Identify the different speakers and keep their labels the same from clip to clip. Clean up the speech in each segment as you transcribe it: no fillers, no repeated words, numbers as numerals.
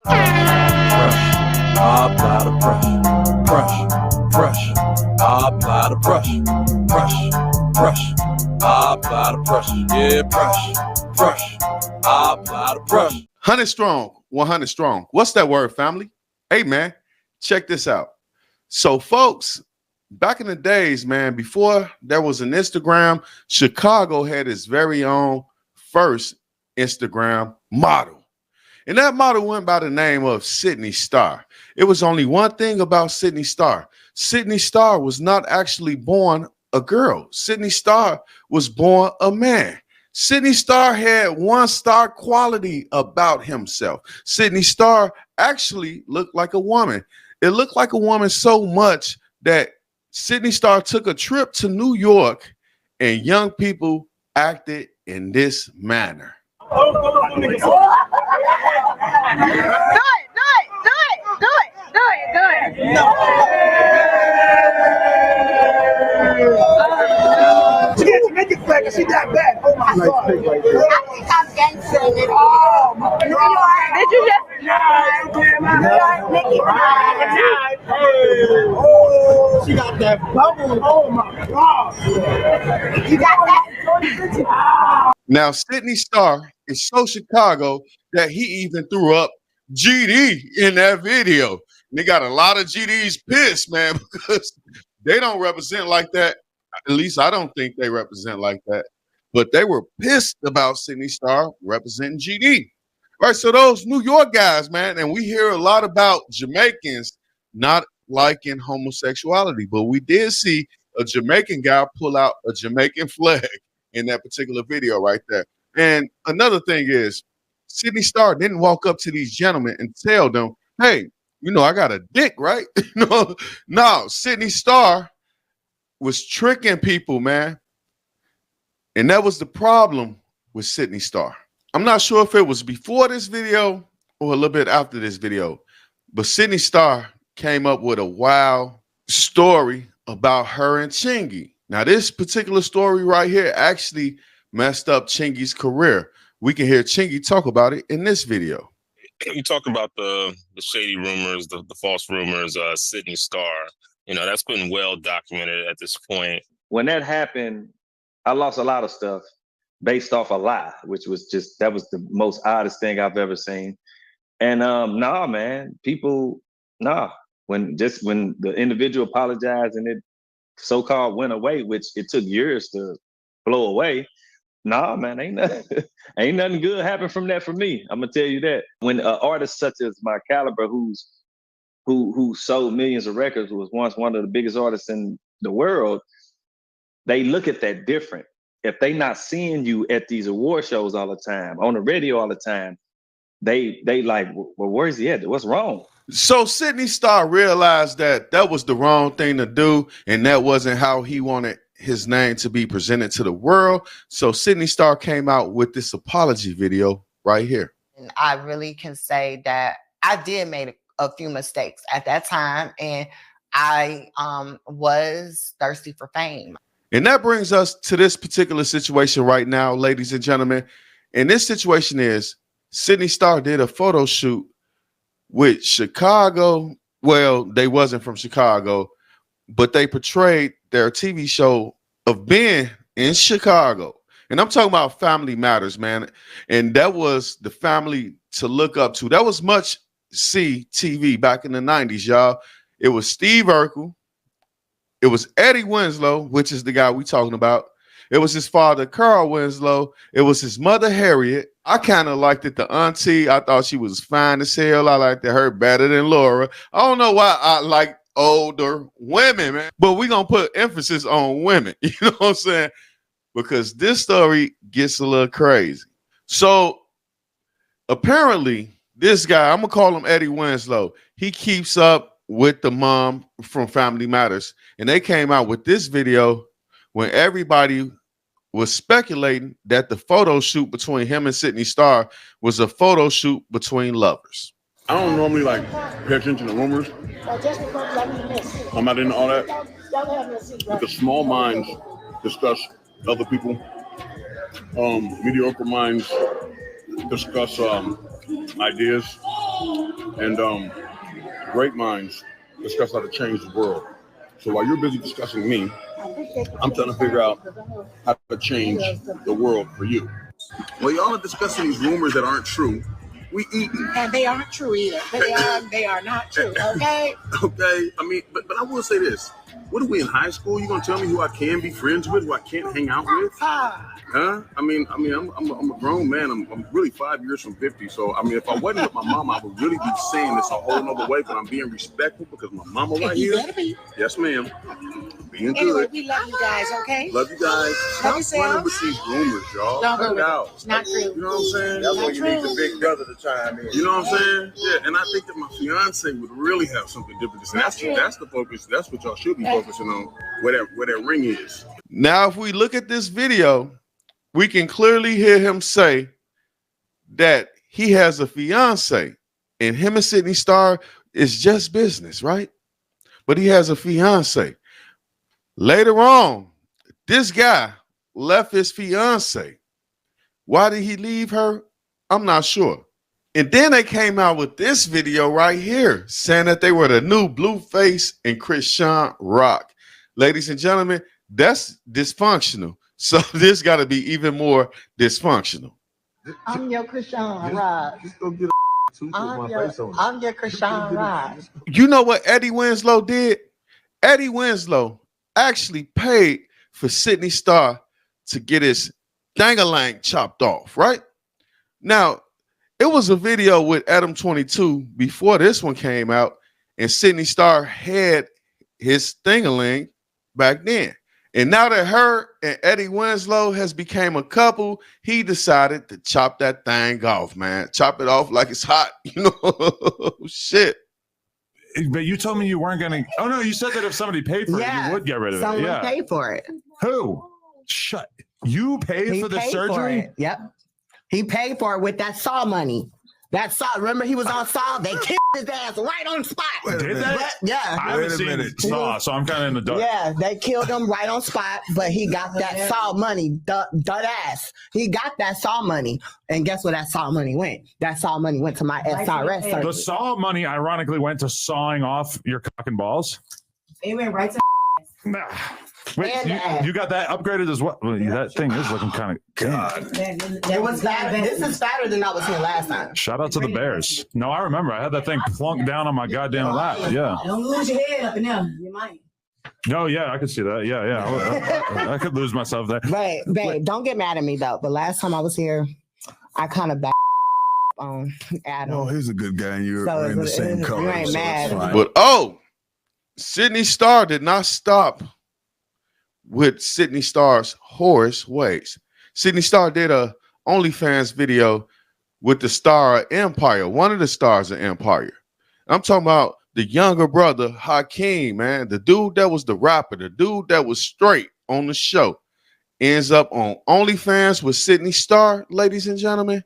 Speaker 1: I apply the pressure. Pressure. I apply the pressure. Pressure. I apply the pressure. Yeah, pressure. I apply the pressure.
Speaker 2: 100 strong, 100 strong. What's that word, family? Hey, man, check this out. So, folks, back in the days, man, before there was an Instagram, Chicago had its very own first Instagram model. And that model went by the name of Sydney Starr. It was only one thing about Sydney Starr. Sydney Starr was not actually born a girl. Sydney Starr was born a man. Sydney Starr had one star quality about himself. Sydney Starr actually looked like a woman. It looked like a woman so much that Sydney Starr took a trip to New York and young people acted in this manner.
Speaker 3: Do it.
Speaker 4: Make it flag, she that bad. Oh my God.
Speaker 3: I think I'm gangster in it. Oh my God. Did you just?
Speaker 4: Oh, she got that bubble. Oh my God.
Speaker 3: You got that?
Speaker 2: Now, Sydney Starr is so Chicago that he even threw up GD in that video. And they got a lot of GDs pissed, man, because they don't represent like that. At least I don't think they represent like that. But they were pissed about Sydney Starr representing GD. Right, so those New York guys, man, and we hear a lot about Jamaicans not liking homosexuality, but we did see a Jamaican guy pull out a Jamaican flag in that particular video right there. And another thing is, Sydney Starr didn't walk up to these gentlemen and tell them, hey, you know, I got a dick, right? No, Sydney Starr was tricking people, man. And that was the problem with Sydney Starr. I'm not sure if it was before this video or a little bit after this video, but Sydney Starr came up with a wild story about her and Chingy. Now, this particular story right here actually messed up Chingy's career. We can hear Chingy talk about it in this video.
Speaker 5: You talk about the shady rumors, the false rumors, Sydney Starr. You know, that's been well documented at this point.
Speaker 6: When that happened, I lost a lot of stuff based off a lie, which was just, that was the most oddest thing I've ever seen. And nah, man, people, nah. When the individual apologized and it so-called went away, which it took years to blow away, nah, man, ain't nothing good happened from that for me. I'm gonna tell you that. When an artist such as my caliber, who sold millions of records, who was once one of the biggest artists in the world, they look at that different. If they not seeing you at these award shows all the time, on the radio all the time, they like, well, where's he at? What's wrong?
Speaker 2: So Sydney Starr realized that that was the wrong thing to do, and that wasn't how he wanted his name to be presented to the world. So Sydney Starr came out with this apology video right here.
Speaker 7: And I really can say that I did make a few mistakes at that time, and I was thirsty for fame.
Speaker 2: And that brings us to this particular situation right now, ladies and gentlemen. And this situation is Sydney Starr did a photo shoot with Chicago. Well, they wasn't from Chicago, but they portrayed their TV show of being in Chicago. And I'm talking about Family Matters, man. And that was the family to look up to. That was much see TV back in the 90s, y'all. It was Steve Urkel. It was Eddie Winslow, which is the guy we talking about. It was his father, Carl Winslow. It was his mother, Harriet. I kind of liked it, the auntie. I thought she was fine as hell. I liked her better than Laura. I don't know why I like older women, man. But we're going to put emphasis on women. You know what I'm saying? Because this story gets a little crazy. So apparently, this guy, I'm going to call him Eddie Winslow. He keeps up with the mom from Family Matters. And they came out with this video when everybody was speculating that the photo shoot between him and Sydney Starr was a photo shoot between lovers.
Speaker 8: I don't normally like pay attention to rumors. I'm not into all that. Because small minds discuss other people. Mediocre minds discuss ideas. And great minds discuss how to change the world. So while you're busy discussing me, I'm trying to figure out how to change the world for you. Well, y'all are discussing these rumors that aren't true. We eating.
Speaker 9: And they aren't true either. They are not true, okay?
Speaker 8: Okay. I mean, but I will say this. What are we in high school? You gonna tell me who I can be friends with, who I can't hang out with? Huh? I mean, I'm a grown man. I'm really 5 years from 50. So I mean, if I wasn't with my mama, I would really be saying this a whole nother way. But I'm being respectful because my mama right here.
Speaker 9: Better be.
Speaker 8: Yes, ma'am. Being
Speaker 9: Anyway,
Speaker 8: good.
Speaker 9: we love you guys, okay?
Speaker 8: Love you guys.
Speaker 9: Love
Speaker 8: Stop running with these rumors, y'all.
Speaker 9: Don't go
Speaker 8: Cut
Speaker 9: with
Speaker 8: it
Speaker 9: it.
Speaker 8: out.
Speaker 9: It's not true.
Speaker 8: You know what I'm saying?
Speaker 9: That's when you need the
Speaker 8: big brother to chime in. You know what I'm saying? Yeah, and I think that my fiance would really have something different to say. That's the focus. That's what y'all should be focusing on. Where that ring is.
Speaker 2: Now, if we look at this video, we can clearly hear him say that he has a fiance, and him and Sydney Starr is just business, right? But he has a fiance. Later on, this guy left his fiance. Why did he leave her? I'm not sure. And then they came out with this video right here saying that they were the new Blueface and Chrisean Rock. Ladies and gentlemen, that's dysfunctional. So this got to be even more dysfunctional.
Speaker 9: I'm your Chrisean Rock.
Speaker 8: Just go get
Speaker 9: I'm your Chrisean Rock.
Speaker 2: You know what Eddie Winslow did? Eddie Winslow actually paid for Sydney Starr to get his dang-a-lang chopped off, right? Now, it was a video with Adam 22 before this one came out, and Sydney Starr had his thing-a-ling back then. And now that her and Eddie Winslow has become a couple, he decided to chop that thing off, man. Chop it off like it's hot, you know? Shit.
Speaker 10: But you told me you weren't going to. Oh, no, you said that if somebody paid for it, you would get rid of it.
Speaker 7: Someone paid for it.
Speaker 10: Who? Shut. You paid for the surgery?
Speaker 7: Yep. He paid for it with that Saw money. That Saw, remember he was on Saw? They killed his ass right on spot.
Speaker 10: Did they?
Speaker 7: Yeah.
Speaker 10: I haven't seen Saw, so I'm kind of in the dark.
Speaker 7: Yeah, they killed him right on spot, but he got that Saw money, dud ass. He got that Saw money. And guess where that Saw money went? That Saw money went to my SRS surgery.
Speaker 10: The Saw money ironically went to sawing off your cock and balls.
Speaker 3: It went right to
Speaker 10: Wait, you got that upgraded as well? Well, that thing is looking kind of God.
Speaker 7: It was fatter. This is fatter than I was here last time.
Speaker 10: Shout out to the Bears. No, I remember. I had that thing plunked down on my goddamn lap. Yeah.
Speaker 3: Don't lose your head up in there. You might.
Speaker 10: No, yeah, I could see that. Yeah. I could lose myself there.
Speaker 7: Right, babe, don't get mad at me though. But last time I was here, I kind of backed on Adam.
Speaker 11: Oh, he's a good guy, and you're in the same color.
Speaker 7: You ain't mad.
Speaker 2: But Sydney Starr did not stop with Sydney Starr's whorish ways. Sydney Starr did a OnlyFans video with the star of Empire, one of the stars of Empire. I'm talking about the younger brother, Hakeem, man. The dude that was the rapper, the dude that was straight on the show, ends up on OnlyFans with Sydney Starr, ladies and gentlemen.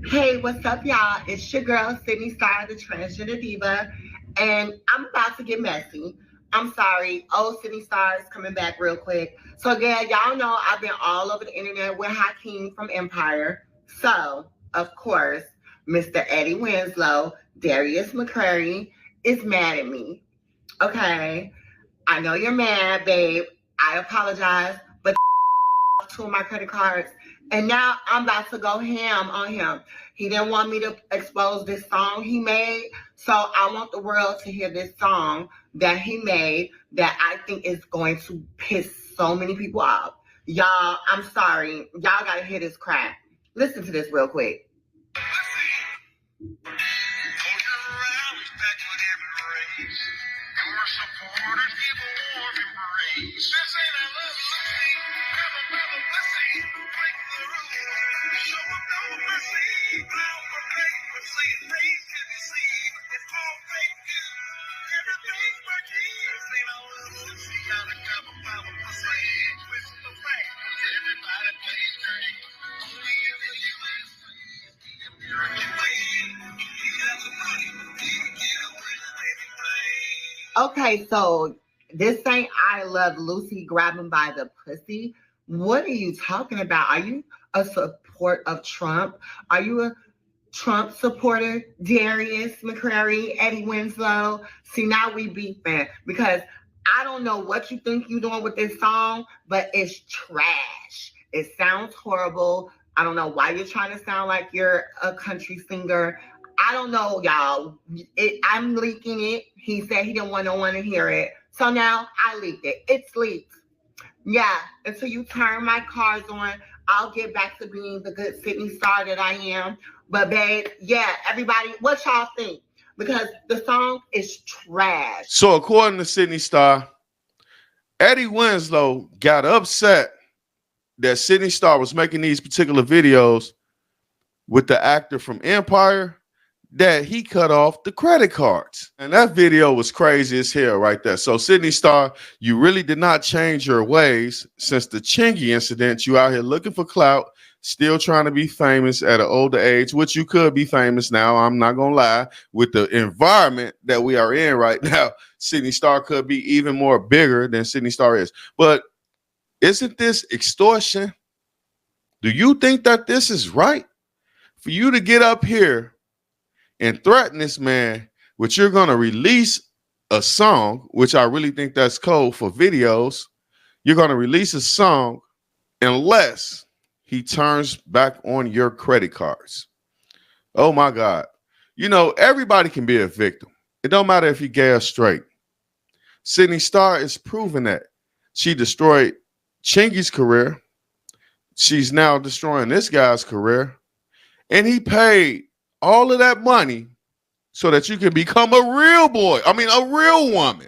Speaker 12: Hey, what's up, y'all? It's your girl, Sydney Starr, the transgender diva, and I'm about to get messy. I'm sorry. Sydney Starr is coming back real quick. So, again, y'all know I've been all over the internet with Hakeem from Empire. So, of course, Mr. Eddie Winslow, Darius McCrary, is mad at me. Okay? I know you're mad, babe. I apologize, but two of my credit cards. And now I'm about to go ham on him. He didn't want me to expose this song he made. So I want the world to hear this song that he made that I think is going to piss so many people off. Y'all, I'm sorry. Y'all got to hear this crap. Listen to this real quick. Okay, so this ain't I Love Lucy grabbing by the pussy. What are you talking about? Are you a support of Trump? Are you a Trump supporter, Darius McCrary, Eddie Winslow. See, now we beefing because I don't know what you think you're doing with this song, but it's trash. It sounds horrible. I don't know why you're trying to sound like you're a country singer. I don't know, y'all. I'm leaking it. He said he didn't want no one to hear it. So now I leaked it. It's leaked. Yeah, until you turn my cars on, I'll get back to being the good Sydney Starr that I am. But babe, yeah, everybody, what y'all think? Because the song is trash.
Speaker 2: So according to Sydney Starr, Eddie Winslow got upset that Sydney Starr was making these particular videos with the actor from Empire, that he cut off the credit cards. And that video was crazy as hell right there. So Sydney Starr, you really did not change your ways since the Chingy incident. You out here looking for clout, still trying to be famous at an older age, which you could be famous now. I'm not going to lie. With the environment that we are in right now, Sydney Starr could be even more bigger than Sydney Starr is. But isn't this extortion? Do you think that this is right? For you to get up here and threaten this man, which you're going to release a song, which I really think that's code for videos. You're going to release a song unless he turns back on your credit cards. Oh my God. You know, everybody can be a victim. It don't matter if you're gay or straight. Sydney Starr is proving that. She destroyed Chingy's career. She's now destroying this guy's career. And he paid all of that money so that you can become a real boy. I mean, a real woman.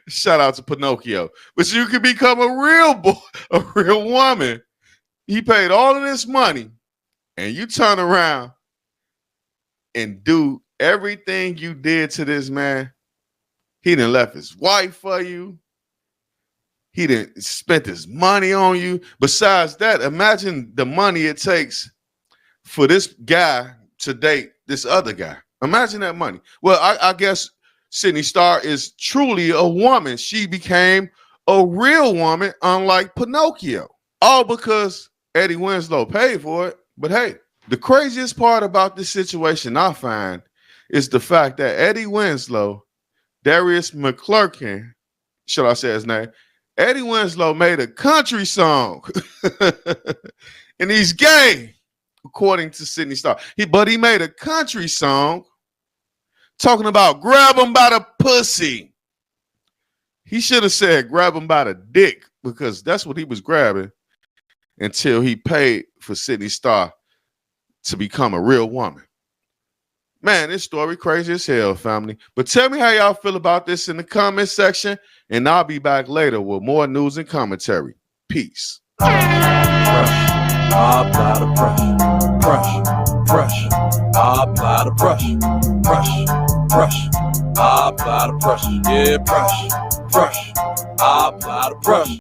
Speaker 2: Shout out to Pinocchio. But you can become a real boy, a real woman. He paid all of this money, and you turn around and do everything you did to this man. He done left his wife for you. He done spent his money on you. Besides that, imagine the money it takes for this guy to date this other guy. Imagine that money. Well, I guess Sydney Starr is truly a woman. She became a real woman, unlike Pinocchio. All because Eddie Winslow paid for it. But hey, the craziest part about this situation I find is the fact that Eddie Winslow, Darius McClurkin, should I say his name? Eddie Winslow made a country song. And he's gay, according to Sydney Starr. But he made a country song talking about grab him by the pussy. He should have said grab him by the dick, because that's what he was grabbing until he paid for Sydney Starr to become a real woman. Man, this story crazy as hell, family. But tell me how y'all feel about this in the comment section, and I'll be back later with more news and commentary. Peace.
Speaker 1: Brush, I apply the brush, brush, I apply the brush, I apply the brush, yeah, brush, I apply the brush.